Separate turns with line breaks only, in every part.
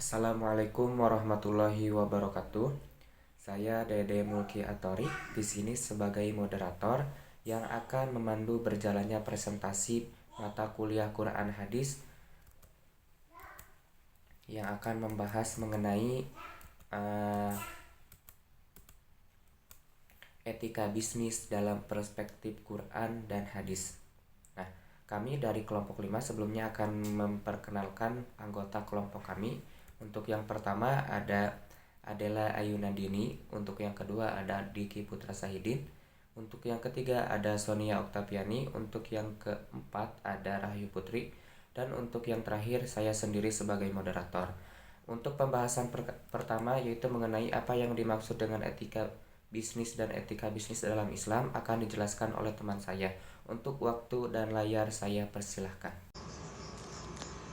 Assalamualaikum warahmatullahi wabarakatuh. Saya Dede Mulki Atori di sini sebagai moderator yang akan memandu berjalannya presentasi mata kuliah Quran Hadis yang akan membahas mengenai etika bisnis dalam perspektif Quran dan hadis. Nah, kami dari kelompok 5 sebelumnya akan memperkenalkan anggota kelompok kami. Untuk yang pertama ada Adela Ayunandini, untuk yang kedua ada Diki Putra Sahidin, untuk yang ketiga ada Sonia Oktaviani, untuk yang keempat ada Rahayu Putri, dan untuk yang terakhir saya sendiri sebagai moderator. Untuk pembahasan pertama yaitu mengenai apa yang dimaksud dengan etika bisnis dan etika bisnis dalam Islam akan dijelaskan oleh teman saya. Untuk waktu dan layar saya persilahkan.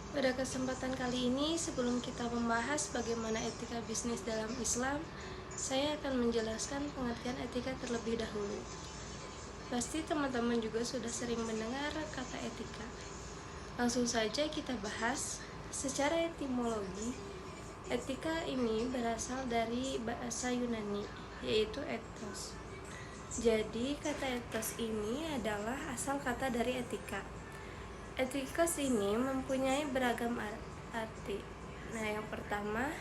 Pada kesempatan kali ini, sebelum kita membahas bagaimana etika bisnis dalam Islam, saya akan menjelaskan pengertian etika terlebih dahulu. Pasti teman-teman juga sudah sering mendengar kata etika. Langsung saja kita bahas. Secara etimologi, etika ini berasal dari bahasa Yunani, yaitu ethos. Jadi kata ethos ini adalah asal kata dari etika. Etikos ini mempunyai beragam arti. Nah, yang pertama,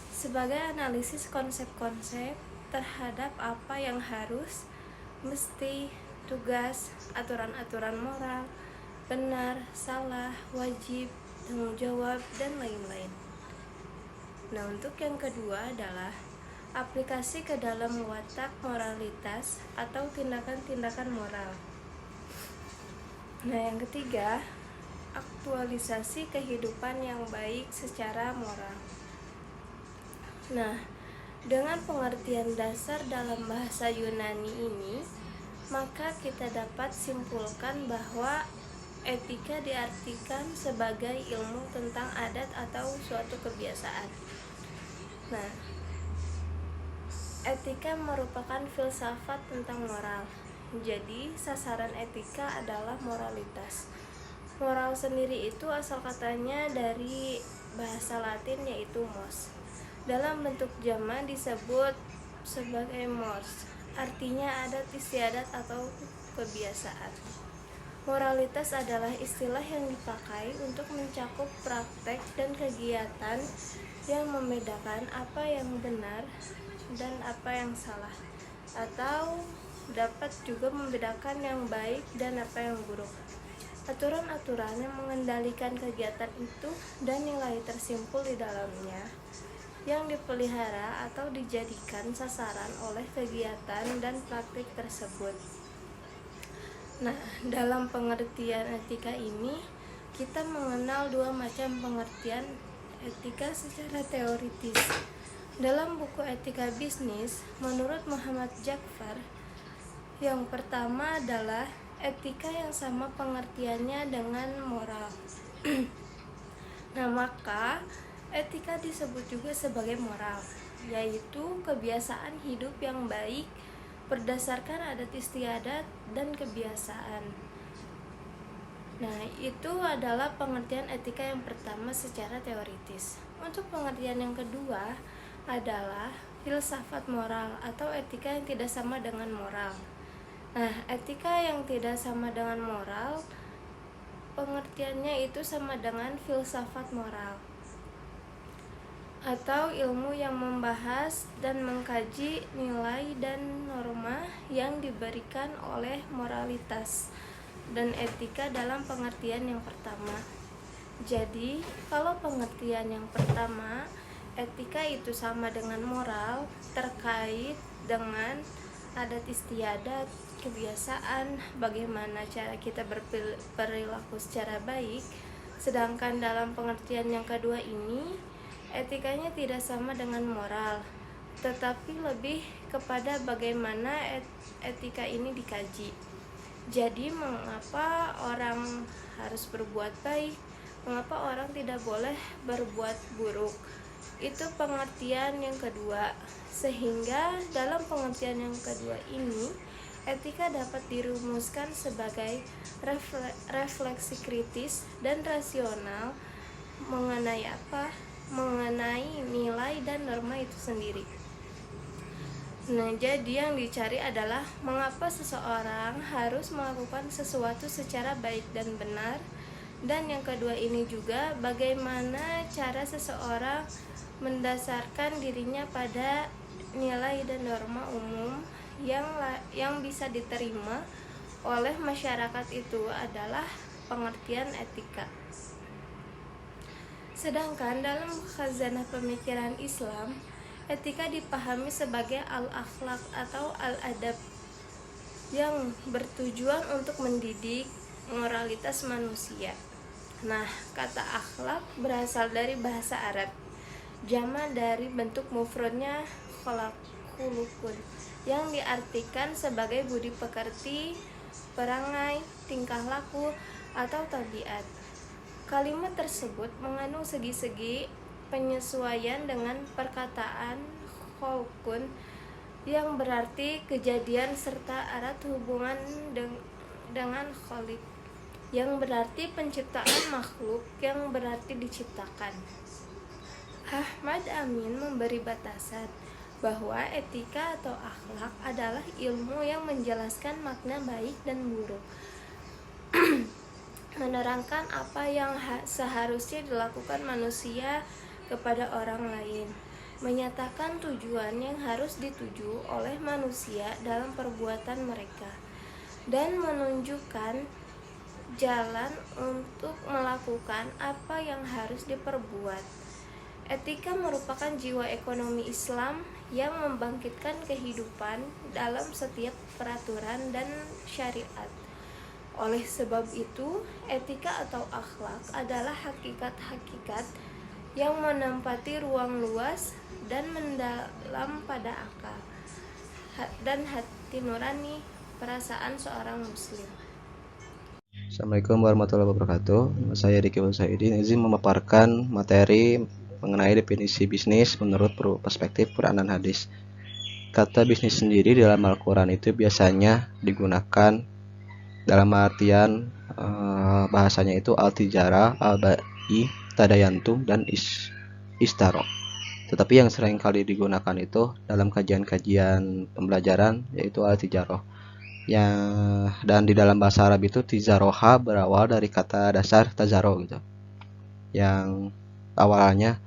sebagai analisis konsep-konsep terhadap apa yang harus, mesti, tugas, aturan-aturan moral, benar, salah, wajib, tanggung jawab, dan lain-lain. Nah, untuk yang kedua adalah aplikasi ke dalam watak moralitas atau tindakan-tindakan moral. Nah, yang ketiga, aktualisasi kehidupan yang baik secara moral. Nah, dengan pengertian dasar dalam bahasa Yunani ini, maka kita dapat simpulkan bahwa etika diartikan sebagai ilmu tentang adat atau suatu kebiasaan. Nah, etika merupakan filsafat tentang moral. Jadi, sasaran etika adalah moralitas. Moral sendiri itu asal katanya dari bahasa Latin yaitu mos. Dalam bentuk jama disebut sebagai mors, artinya adat istiadat atau kebiasaan. Moralitas adalah istilah yang dipakai untuk mencakup praktek dan kegiatan yang membedakan apa yang benar dan apa yang salah, atau dapat juga membedakan yang baik dan apa yang buruk. Aturan-aturan yang mengendalikan kegiatan itu dan nilai tersimpul di dalamnya yang dipelihara atau dijadikan sasaran oleh kegiatan dan praktik tersebut. Nah, dalam pengertian etika ini kita mengenal dua macam pengertian etika secara teoritis. Dalam buku Etika Bisnis menurut Muhammad Jafar, yang pertama adalah etika yang sama pengertiannya dengan moral. Nah, maka etika disebut juga sebagai moral, yaitu kebiasaan hidup yang baik berdasarkan adat istiadat dan kebiasaan. Nah, itu adalah pengertian etika yang pertama secara teoritis. Untuk pengertian yang kedua adalah filsafat moral atau etika yang tidak sama dengan moral. Nah, etika yang tidak sama dengan moral, pengertiannya itu sama dengan filsafat moral atau ilmu yang membahas dan mengkaji nilai dan norma yang diberikan oleh moralitas dan etika dalam pengertian yang pertama. Jadi, kalau pengertian yang pertama, etika itu sama dengan moral terkait dengan adat istiadat, kebiasaan, bagaimana cara kita berperilaku secara baik. Sedangkan dalam pengertian yang kedua ini, etikanya tidak sama dengan moral, tetapi lebih kepada bagaimana etika ini dikaji. Jadi, mengapa orang harus berbuat baik, mengapa orang tidak boleh berbuat buruk. Itu pengertian yang kedua. Sehingga dalam pengertian yang kedua ini, etika dapat dirumuskan sebagai refleksi kritis dan rasional mengenai apa? Mengenai dan norma itu sendiri. Nah, jadi yang dicari adalah mengapa seseorang harus melakukan sesuatu secara baik dan benar. Dan yang kedua ini juga bagaimana cara seseorang mendasarkan dirinya pada nilai dan norma umum yang bisa diterima oleh masyarakat itu adalah pengertian etika. Sedangkan dalam khazanah pemikiran Islam, etika dipahami sebagai al-akhlak atau al-adab yang bertujuan untuk mendidik moralitas manusia. Nah, kata akhlak berasal dari bahasa Arab. Jama dari bentuk mufradnya khuluqun yang diartikan sebagai budi pekerti, perangai, tingkah laku, atau tabiat. Kalimat tersebut mengandung segi-segi penyesuaian dengan perkataan khulqun yang berarti kejadian serta erat hubungan dengan khaliq yang berarti penciptaan makhluk yang berarti diciptakan. Ahmad Amin memberi batasan bahwa etika atau akhlak adalah ilmu yang menjelaskan makna baik dan buruk, menerangkan apa yang seharusnya dilakukan manusia kepada orang lain, menyatakan tujuan yang harus dituju oleh manusia dalam perbuatan mereka, dan menunjukkan jalan untuk melakukan apa yang harus diperbuat. Etika merupakan jiwa ekonomi Islam yang membangkitkan kehidupan dalam setiap peraturan dan syariat. Oleh sebab itu, etika atau akhlak adalah hakikat-hakikat yang menempati ruang luas dan mendalam pada akal dan hati nurani perasaan seorang muslim.
Assalamualaikum warahmatullahi wabarakatuh. Saya Diki Wasaidin izin memaparkan materi mengenai definisi bisnis menurut perspektif Quran dan hadis. Kata bisnis sendiri dalam Al-Quran itu biasanya digunakan dalam artian bahasanya itu al-tijara, al-ba'i, tadayantum, dan istaro. Tetapi yang sering kali digunakan itu dalam kajian-kajian pembelajaran yaitu al-tijaroh. Dan di dalam bahasa Arab itu tizaroha berawal dari kata dasar tazaro gitu, yang awalnya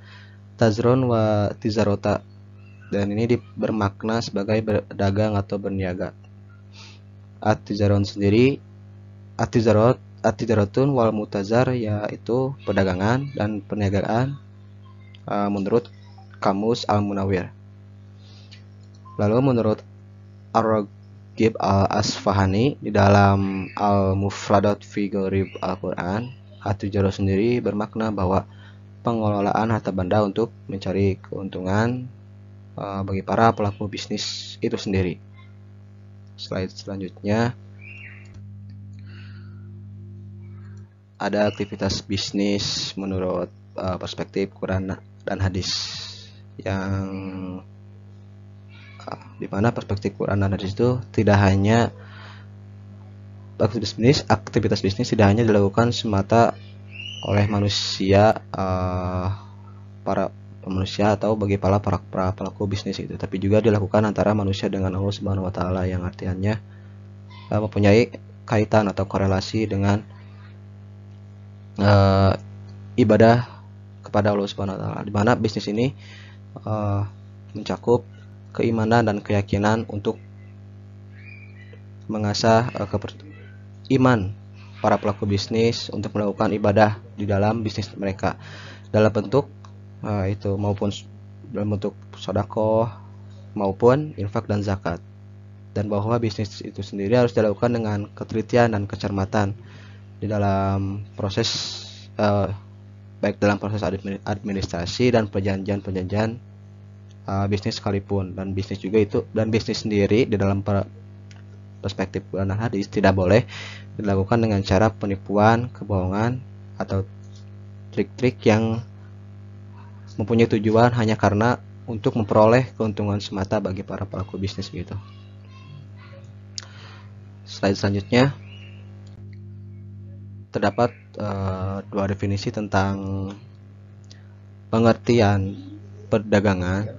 tazron wa tizarota, dan ini bermakna sebagai berdagang atau berniaga. At-tizaron sendiri, at-tijarotun wal mutazar, yaitu perdagangan dan perniagaan menurut Kamus Al-Munawwir. Lalu menurut Ar-Raghib Al-Asfahani di dalam Al-Mufradat fi Gharib Al-Quran, at-tijarah sendiri bermakna bahwa pengelolaan harta benda untuk mencari keuntungan bagi para pelaku bisnis itu sendiri. Slide selanjutnya ada aktivitas bisnis menurut perspektif Quran dan hadis, yang di mana perspektif Quran dan hadis itu tidak hanya aktivitas bisnis tidak hanya dilakukan semata oleh manusia, para manusia atau bagi para pelaku bisnis itu, tapi juga dilakukan antara manusia dengan Allah Subhanahu wa taala, yang artinya mempunyai kaitan atau korelasi dengan ibadah kepada Allah Subhanahu wa taala, di mana bisnis ini mencakup keimanan dan keyakinan untuk mengasah iman para pelaku bisnis untuk melakukan ibadah di dalam bisnis mereka dalam bentuk itu maupun dalam bentuk sedekah maupun infak dan zakat, dan bahwa bisnis itu sendiri harus dilakukan dengan ketelitian dan kecermatan di dalam proses baik dalam proses administrasi dan perjanjian bisnis sekalipun. Dan bisnis juga itu, dan bisnis sendiri di dalam perspektif Quran dan hadis tidak boleh dilakukan dengan cara penipuan, kebohongan, atau trik-trik yang mempunyai tujuan hanya karena untuk memperoleh keuntungan semata bagi para pelaku bisnis gitu. Slide selanjutnya terdapat dua definisi tentang pengertian perdagangan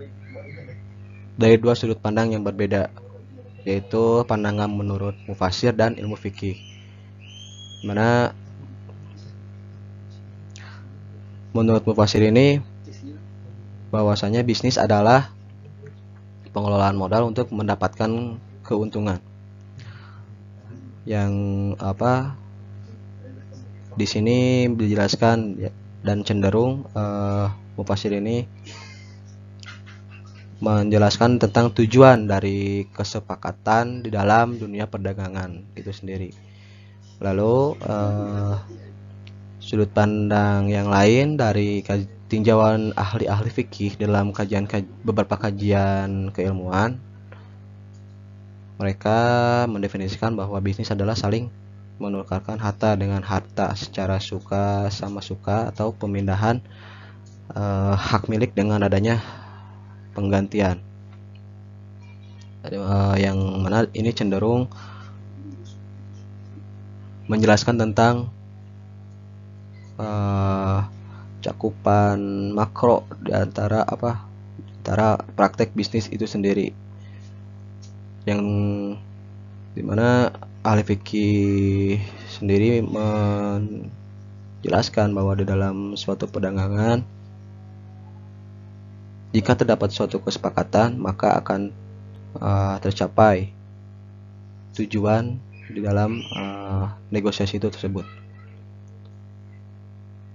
dari dua sudut pandang yang berbeda, yaitu pandangan menurut mufasir dan ilmu fikih. Mana menurut mufasir ini bahwasanya bisnis adalah pengelolaan modal untuk mendapatkan keuntungan. Yang di sini dijelaskan dan cenderung mufasir ini menjelaskan tentang tujuan dari kesepakatan di dalam dunia perdagangan itu sendiri. Lalu sudut pandang yang lain dari tinjauan ahli-ahli fikih dalam beberapa kajian keilmuan, mereka mendefinisikan bahwa bisnis adalah saling menukarkan harta dengan harta secara suka sama suka atau pemindahan hak milik dengan adanya penggantian, yang mana ini cenderung menjelaskan tentang cakupan makro di antara praktek bisnis itu sendiri, yang dimana ahli fikih sendiri menjelaskan bahwa di dalam suatu perdagangan, jika terdapat suatu kesepakatan, maka akan tercapai tujuan di dalam negosiasi itu tersebut.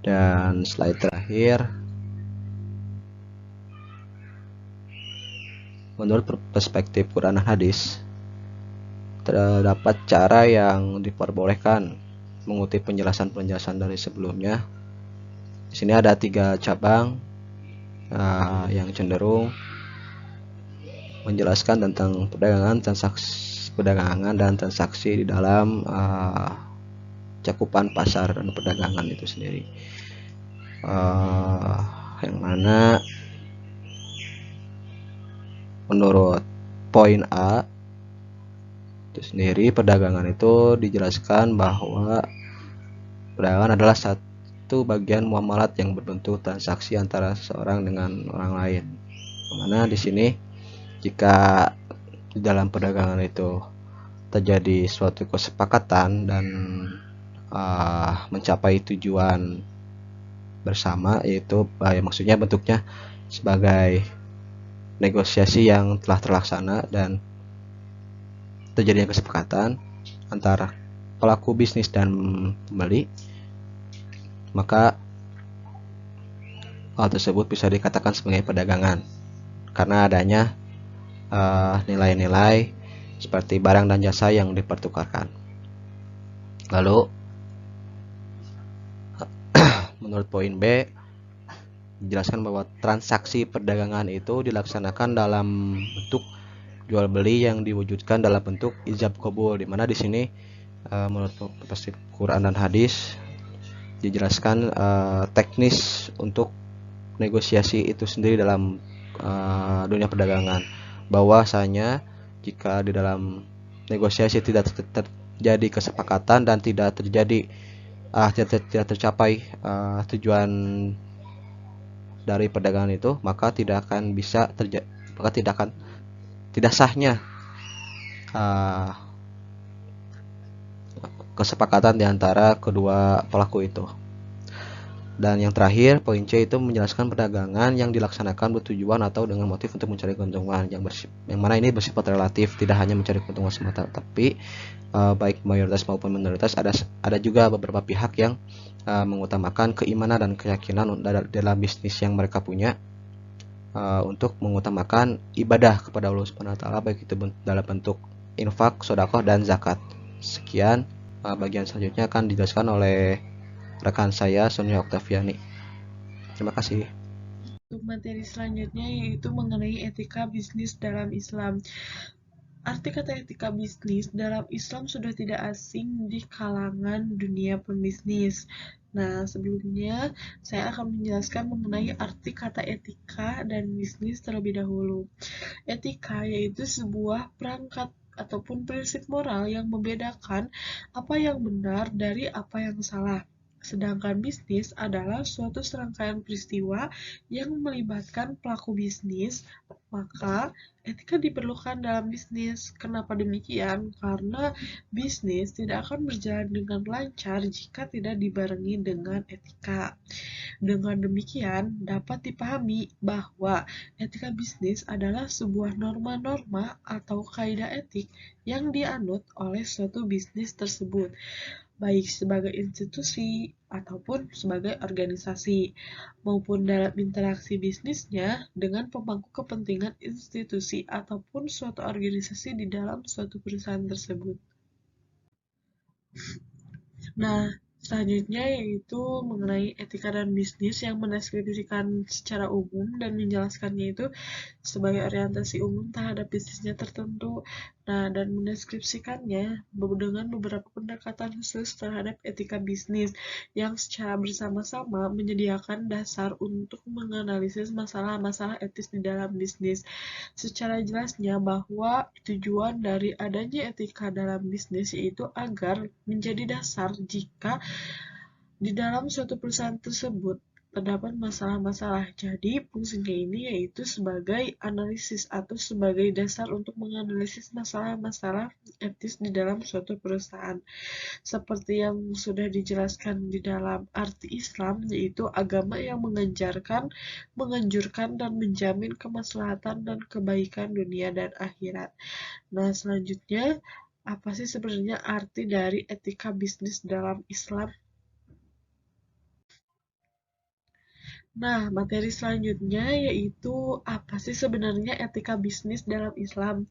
Dan slide terakhir, menurut perspektif Quran dan hadis, terdapat cara yang diperbolehkan mengutip penjelasan-penjelasan dari sebelumnya. Di sini ada 3 cabang yang cenderung menjelaskan tentang perdagangan dan transaksi di dalam cakupan pasar dan perdagangan itu sendiri. Yang mana menurut poin A itu sendiri, perdagangan itu dijelaskan bahwa perdagangan adalah satu bagian muamalat yang berbentuk transaksi antara seorang dengan orang lain. Mana di sini jika di dalam perdagangan itu terjadi suatu kesepakatan dan mencapai tujuan bersama, yaitu maksudnya bentuknya sebagai negosiasi yang telah terlaksana dan terjadinya kesepakatan antara pelaku bisnis dan pembeli, maka hal tersebut bisa dikatakan sebagai perdagangan karena adanya nilai-nilai seperti barang dan jasa yang dipertukarkan. Lalu menurut poin B, dijelaskan bahwa transaksi perdagangan itu dilaksanakan dalam bentuk jual beli yang diwujudkan dalam bentuk ijab qabul, di mana di sini menurut perspektif Quran dan hadis dijelaskan teknis untuk negosiasi itu sendiri dalam dunia perdagangan, bahwasanya jika di dalam negosiasi tidak terjadi kesepakatan dan tidak tercapai tujuan dari perdagangan itu, maka tidak sahnya kesepakatan di antara kedua pelaku itu. Dan yang terakhir, poin C itu menjelaskan perdagangan yang dilaksanakan bertujuan atau dengan motif untuk mencari keuntungan, yang mana ini bersifat relatif, tidak hanya mencari keuntungan semata, tapi baik mayoritas maupun minoritas, ada juga beberapa pihak yang mengutamakan keimanan dan keyakinan dalam bisnis yang mereka punya, untuk mengutamakan ibadah kepada Allah Subhanahu wa taala, baik itu dalam bentuk infak, sedekah dan zakat. Sekian, bagian selanjutnya akan dijelaskan oleh rekan saya Sonia Oktaviani. Terima kasih.
Untuk materi selanjutnya yaitu mengenai etika bisnis dalam Islam. Arti kata etika bisnis dalam Islam sudah tidak asing di kalangan dunia pembisnis. Nah, sebelumnya saya akan menjelaskan mengenai arti kata etika dan bisnis terlebih dahulu. Etika yaitu sebuah perangkat ataupun prinsip moral yang membedakan apa yang benar dari apa yang salah. Sedangkan bisnis adalah suatu serangkaian peristiwa yang melibatkan pelaku bisnis, maka etika diperlukan dalam bisnis. Kenapa demikian? Karena bisnis tidak akan berjalan dengan lancar jika tidak dibarengi dengan etika. Dengan demikian, dapat dipahami bahwa etika bisnis adalah sebuah norma-norma atau kaidah etik yang dianut oleh suatu bisnis tersebut, baik sebagai institusi ataupun sebagai organisasi, maupun dalam interaksi bisnisnya dengan pemangku kepentingan institusi ataupun suatu organisasi di dalam suatu perusahaan tersebut. Nah, selanjutnya yaitu mengenai etika dan bisnis yang mendeskripsikan secara umum dan menjelaskannya itu sebagai orientasi umum terhadap bisnisnya tertentu. Nah, dan mendeskripsikannya dengan beberapa pendekatan khusus terhadap etika bisnis yang secara bersama-sama menyediakan dasar untuk menganalisis masalah-masalah etis di dalam bisnis. Secara jelasnya bahwa tujuan dari adanya etika dalam bisnis yaitu agar menjadi dasar jika di dalam suatu perusahaan tersebut terdapat masalah-masalah. Jadi, fungsinya ini yaitu sebagai analisis atau sebagai dasar untuk menganalisis masalah-masalah etis di dalam suatu perusahaan. Seperti yang sudah dijelaskan di dalam arti Islam, yaitu agama yang menganjurkan dan menjamin kemaslahatan dan kebaikan dunia dan akhirat. Nah, selanjutnya, apa sih sebenarnya arti dari etika bisnis dalam Islam? Nah, materi selanjutnya yaitu apa sih sebenarnya etika bisnis dalam Islam?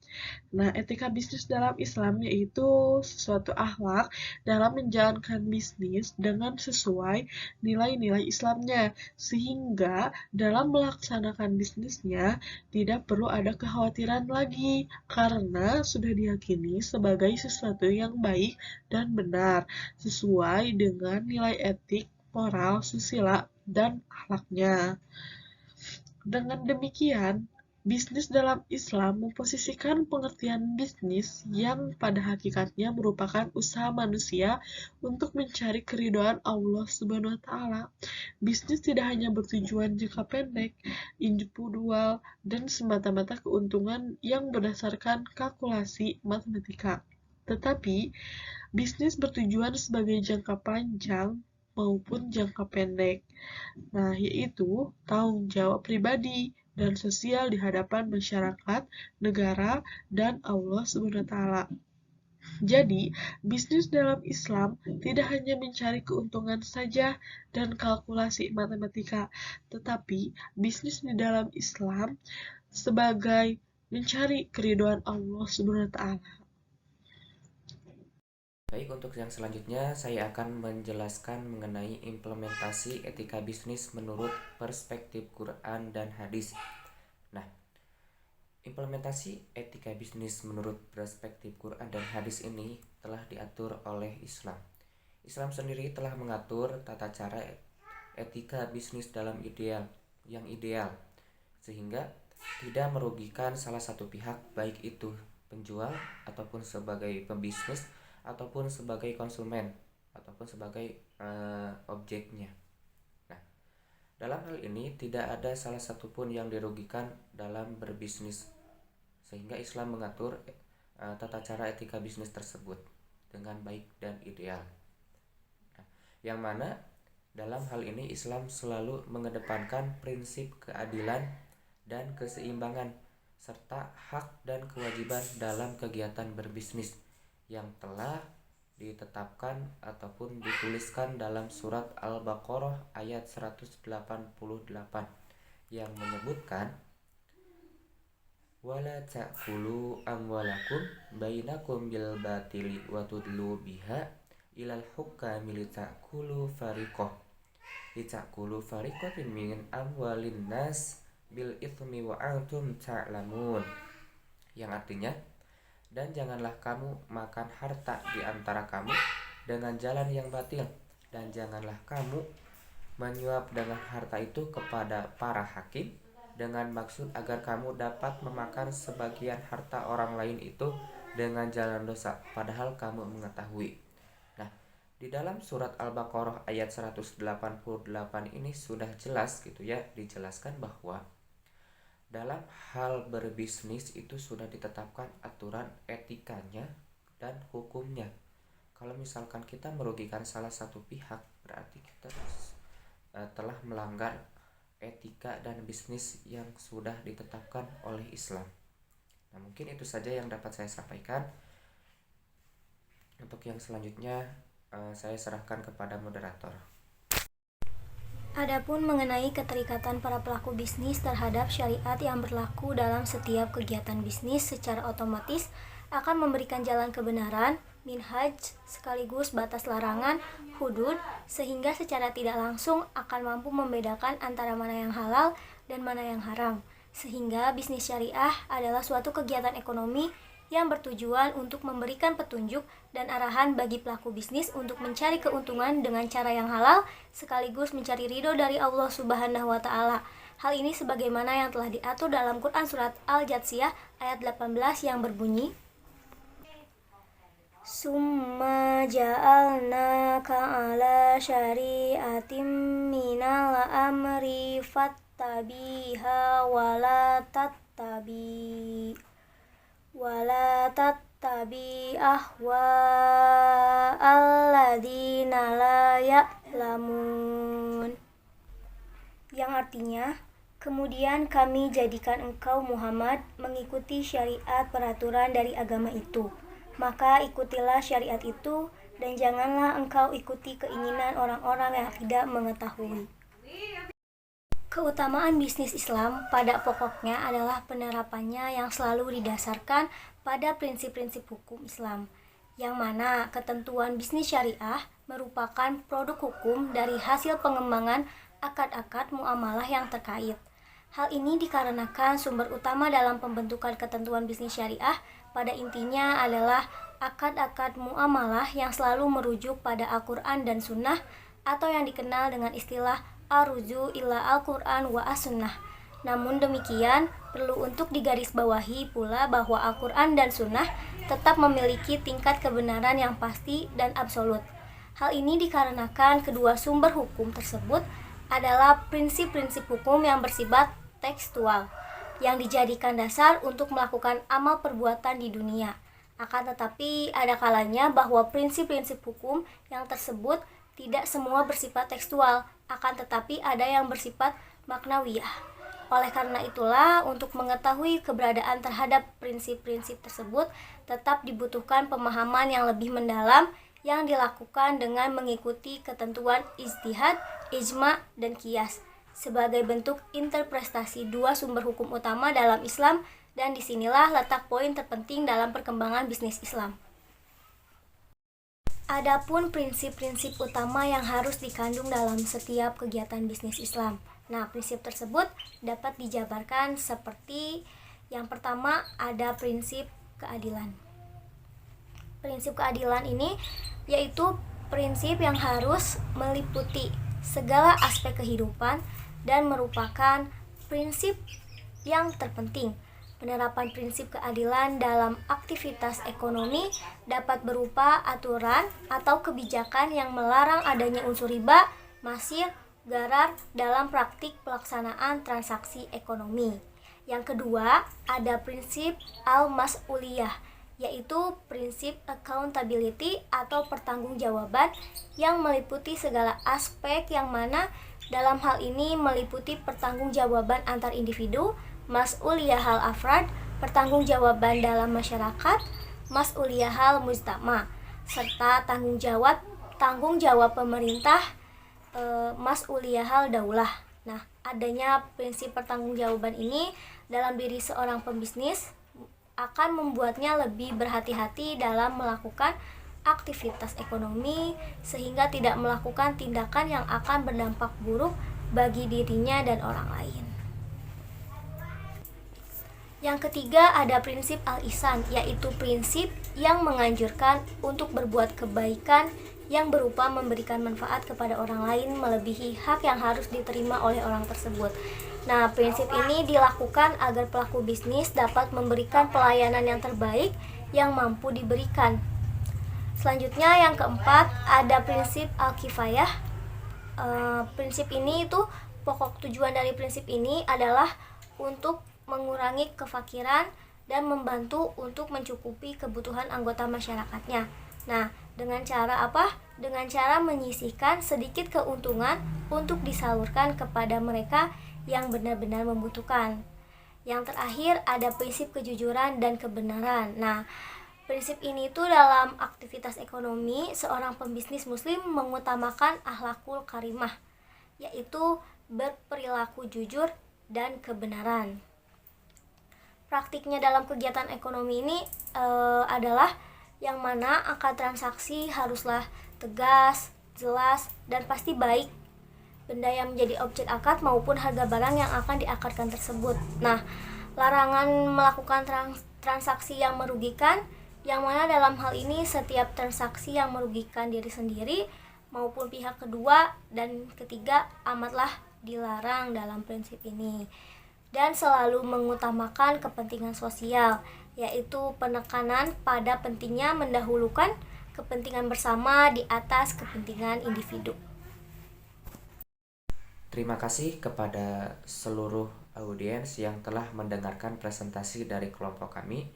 Nah, etika bisnis dalam Islam yaitu suatu akhlak dalam menjalankan bisnis dengan sesuai nilai-nilai Islamnya, sehingga dalam melaksanakan bisnisnya tidak perlu ada kekhawatiran lagi, karena sudah diyakini sebagai sesuatu yang baik dan benar, sesuai dengan nilai etik, moral, susila, dan akhlaknya. Dengan demikian, bisnis dalam Islam memposisikan pengertian bisnis yang pada hakikatnya merupakan usaha manusia untuk mencari keridhaan Allah Subhanahu wa taala. Bisnis tidak hanya bertujuan jangka pendek, individual, dan semata-mata keuntungan yang berdasarkan kalkulasi matematika. Tetapi, bisnis bertujuan sebagai jangka panjang maupun jangka pendek. Nah, yaitu tanggung jawab pribadi dan sosial di hadapan masyarakat, negara, dan Allah SWT. Jadi, bisnis dalam Islam tidak hanya mencari keuntungan saja dan kalkulasi matematika, tetapi bisnis di dalam Islam sebagai mencari keridhaan Allah SWT.
Baik, untuk yang selanjutnya saya akan menjelaskan mengenai implementasi etika bisnis menurut perspektif Quran dan hadis. Nah, implementasi etika bisnis menurut perspektif Quran dan hadis ini telah diatur oleh Islam. Islam sendiri telah mengatur tata cara etika bisnis dalam yang ideal, sehingga tidak merugikan salah satu pihak, baik itu penjual ataupun sebagai pembisnis ataupun sebagai konsumen ataupun sebagai objeknya. Nah, dalam hal ini tidak ada salah satu pun yang dirugikan dalam berbisnis, sehingga Islam mengatur tata cara etika bisnis tersebut dengan baik dan ideal. Nah, yang mana dalam hal ini Islam selalu mengedepankan prinsip keadilan dan keseimbangan serta hak dan kewajiban dalam kegiatan berbisnis yang telah ditetapkan ataupun dituliskan dalam surat Al-Baqarah ayat 188 yang menyebutkan wala ta'kulu amwalakum bainakum bil batili wa tudlu biha ilal hukami litakulu fariqatin min amwalin nas bil ithmi wa antum ta'lamun, yang artinya, dan janganlah kamu makan harta di antara kamu dengan jalan yang batil, dan janganlah kamu menyuap dengan harta itu kepada para hakim dengan maksud agar kamu dapat memakan sebagian harta orang lain itu dengan jalan dosa, padahal kamu mengetahui. Nah, Di dalam surat Al-Baqarah ayat 188 ini sudah jelas gitu ya, dijelaskan bahwa dalam hal berbisnis itu sudah ditetapkan aturan etikanya dan hukumnya. Kalau misalkan kita merugikan salah satu pihak, berarti kita telah melanggar etika dan bisnis yang sudah ditetapkan oleh Islam. Nah, mungkin itu saja yang dapat saya sampaikan. Untuk yang selanjutnya saya serahkan kepada moderator.
Adapun mengenai keterikatan para pelaku bisnis terhadap syariat yang berlaku dalam setiap kegiatan bisnis secara otomatis akan memberikan jalan kebenaran, minhaj, sekaligus batas larangan, hudud, sehingga secara tidak langsung akan mampu membedakan antara mana yang halal dan mana yang haram. Sehingga bisnis syariah adalah suatu kegiatan ekonomi yang bertujuan untuk memberikan petunjuk dan arahan bagi pelaku bisnis untuk mencari keuntungan dengan cara yang halal sekaligus mencari ridho dari Allah Subhanahu wa taala. Hal ini sebagaimana yang telah diatur dalam Quran surat Al-Jathiyah ayat 18 yang berbunyi, Summa ja'alnaka ala syari'atim minal amri fattabiha wala tattabi ahwa alladzina la ya'lamun, yang artinya, kemudian kami jadikan engkau Muhammad mengikuti syariat peraturan dari agama itu, maka ikutilah syariat itu dan janganlah engkau ikuti keinginan orang-orang yang tidak mengetahui. Keutamaan bisnis Islam pada pokoknya adalah penerapannya yang selalu didasarkan pada prinsip-prinsip hukum Islam, yang mana ketentuan bisnis syariah merupakan produk hukum dari hasil pengembangan akad-akad muamalah yang terkait. Hal ini dikarenakan sumber utama dalam pembentukan ketentuan bisnis syariah pada intinya adalah akad-akad muamalah yang selalu merujuk pada Al-Quran dan Sunnah atau yang dikenal dengan istilah Ar-Ruju ila Al-Quran wa As-Sunnah. Namun demikian, perlu untuk digarisbawahi pula bahwa Al-Quran dan Sunnah tetap memiliki tingkat kebenaran yang pasti dan absolut. Hal ini dikarenakan kedua sumber hukum tersebut adalah prinsip-prinsip hukum yang bersifat tekstual, yang dijadikan dasar untuk melakukan amal perbuatan di dunia. Akan tetapi, ada kalanya bahwa prinsip-prinsip hukum yang tersebut tidak semua bersifat tekstual, akan tetapi ada yang bersifat maknawiyah. Oleh karena itulah, untuk mengetahui keberadaan terhadap prinsip-prinsip tersebut, tetap dibutuhkan pemahaman yang lebih mendalam yang dilakukan dengan mengikuti ketentuan ijtihad, ijma, dan qiyas sebagai bentuk interpretasi dua sumber hukum utama dalam Islam, dan disinilah letak poin terpenting dalam perkembangan bisnis Islam. Adapun prinsip-prinsip utama yang harus dikandung dalam setiap kegiatan bisnis Islam. Nah, prinsip tersebut dapat dijabarkan seperti yang pertama ada prinsip keadilan. Prinsip keadilan ini yaitu prinsip yang harus meliputi segala aspek kehidupan dan merupakan prinsip yang terpenting. Penerapan prinsip keadilan dalam aktivitas ekonomi dapat berupa aturan atau kebijakan yang melarang adanya unsur riba, masir, garar dalam praktik pelaksanaan transaksi ekonomi. Yang kedua, ada prinsip al-mas'uliyah, yaitu prinsip accountability atau pertanggungjawaban yang meliputi segala aspek yang mana dalam hal ini meliputi pertanggungjawaban antar individu, mas'uliyah hal afrad, pertanggungjawaban dalam masyarakat, mas'uliyah hal mujtama, serta tanggung jawab pemerintah, mas'uliyah hal daulah. Nah, adanya prinsip pertanggungjawaban ini dalam diri seorang pembisnis akan membuatnya lebih berhati-hati dalam melakukan aktivitas ekonomi sehingga tidak melakukan tindakan yang akan berdampak buruk bagi dirinya dan orang lain. Yang ketiga ada prinsip al-ihsan, yaitu prinsip yang menganjurkan untuk berbuat kebaikan yang berupa memberikan manfaat kepada orang lain melebihi hak yang harus diterima oleh orang tersebut. Nah, prinsip ini dilakukan agar pelaku bisnis dapat memberikan pelayanan yang terbaik yang mampu diberikan. Selanjutnya yang keempat ada prinsip al-kifayah. Prinsip ini itu pokok tujuan dari prinsip ini adalah untuk mengurangi kefakiran dan membantu untuk mencukupi kebutuhan anggota masyarakatnya. Nah, dengan cara apa? Dengan cara menyisihkan sedikit keuntungan untuk disalurkan kepada mereka yang benar-benar membutuhkan. Yang terakhir ada prinsip kejujuran dan kebenaran. Nah, prinsip ini tuh dalam aktivitas ekonomi, seorang pembisnis muslim mengutamakan akhlakul karimah, yaitu berperilaku jujur dan kebenaran. Praktiknya dalam kegiatan ekonomi ini adalah yang mana angka transaksi haruslah tegas, jelas, dan pasti baik. Benda yang menjadi objek akad maupun harga barang yang akan diakadkan tersebut. Nah, larangan melakukan transaksi yang merugikan, yang mana dalam hal ini setiap transaksi yang merugikan diri sendiri maupun pihak kedua dan ketiga amatlah dilarang dalam prinsip ini. Dan selalu mengutamakan kepentingan sosial, yaitu penekanan pada pentingnya mendahulukan kepentingan bersama di atas kepentingan individu.
Terima kasih kepada seluruh audiens yang telah mendengarkan presentasi dari kelompok kami.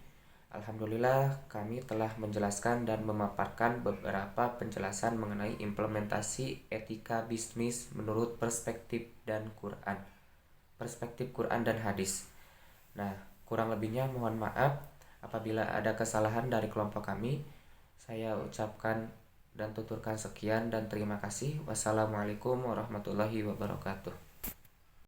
Alhamdulillah, kami telah menjelaskan dan memaparkan beberapa penjelasan mengenai implementasi etika bisnis menurut perspektif dan hadis. Nah, kurang lebihnya mohon maaf apabila ada kesalahan dari kelompok kami. Saya ucapkan dan tuturkan sekian dan terima kasih. Wassalamualaikum warahmatullahi wabarakatuh.